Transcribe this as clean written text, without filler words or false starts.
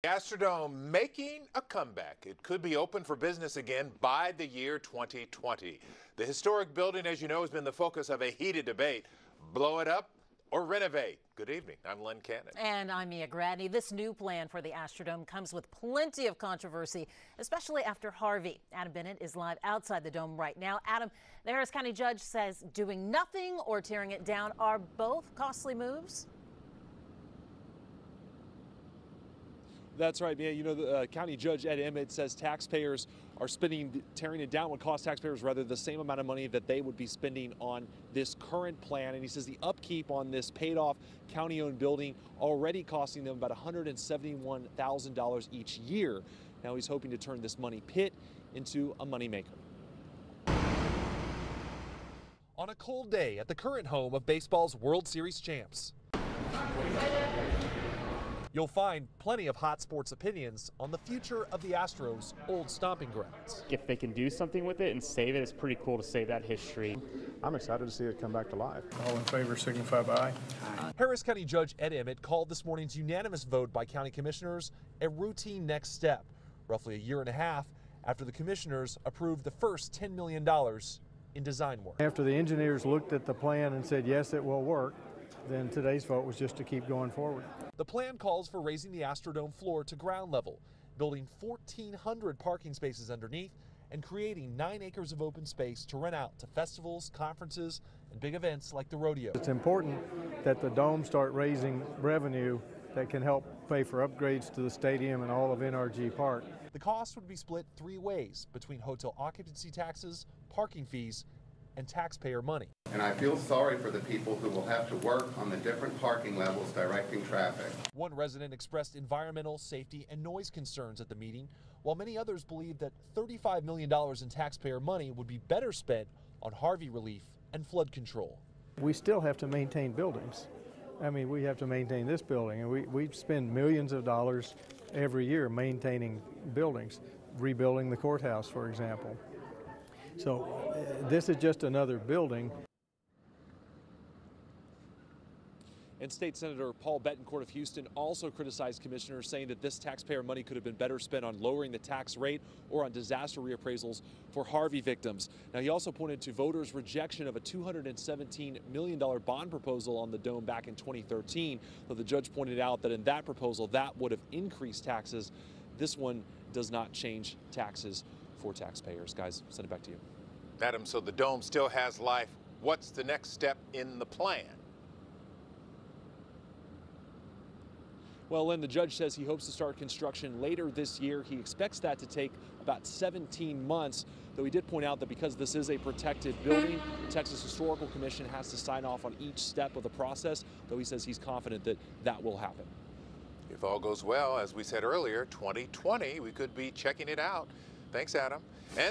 The Astrodome making a comeback. It could be open for business again by the year 2020. The historic building, as you know, has been the focus of a heated debate. Blow it up or renovate? Good evening. I'm Len Cannon. And I'm Mia Gradney. This new plan for the Astrodome comes with plenty of controversy, especially after Harvey. Adam Bennett is live outside the dome right now. Adam, the Harris County judge says doing nothing or tearing it down are both costly moves. That's right, Mia. You know, the county judge Ed Emmett says taxpayers are tearing it down would cost taxpayers rather the same amount of money that they would be spending on this current plan. And he says the upkeep on this paid off county-owned building already costing them about $171,000 each year. Now he's hoping to turn this money pit into a moneymaker. On a cold day at the current home of baseball's World Series champs, you'll find plenty of hot sports opinions on the future of the Astros' old stomping grounds. If they can do something with it and save it, it's pretty cool to save that history. I'm excited to see it come back to life. All in favor signify by aye. Harris County Judge Ed Emmett called this morning's unanimous vote by county commissioners a routine next step, roughly a year and a half after the commissioners approved the first $10 million in design work. After the engineers looked at the plan and said, yes, it will work, then today's vote was just to keep going forward. The plan calls for raising the Astrodome floor to ground level, building 1,400 parking spaces underneath, and creating 9 acres of open space to rent out to festivals, conferences, and big events like the rodeo. It's important that the Dome start raising revenue that can help pay for upgrades to the stadium and all of NRG Park. The cost would be split 3 ways between hotel occupancy taxes, parking fees, and taxpayer money. And I feel sorry for the people who will have to work on the different parking levels directing traffic. One resident expressed environmental, safety, and noise concerns at the meeting, while many others believe that $35 million in taxpayer money would be better spent on Harvey relief and flood control. We still have to maintain buildings. I mean, we have to maintain this building, and we spend millions of dollars every year maintaining buildings, rebuilding the courthouse, for example. So this is just another building. And State Senator Paul Bettencourt of Houston also criticized commissioners, saying that this taxpayer money could have been better spent on lowering the tax rate or on disaster reappraisals for Harvey victims. Now, he also pointed to voters' rejection of a $217 million bond proposal on the Dome back in 2013, though the judge pointed out that in that proposal, that would have increased taxes. This one does not change taxes for taxpayers. Guys, send it back to you. Adam, so the Dome still has life. What's the next step in the plan? Well, Len, the judge says he hopes to start construction later this year. He expects that to take about 17 months, though he did point out that because this is a protected building, the Texas Historical Commission has to sign off on each step of the process, though he says he's confident that that will happen. If all goes well, as we said earlier, 2020, we could be checking it out. Thanks, Adam. And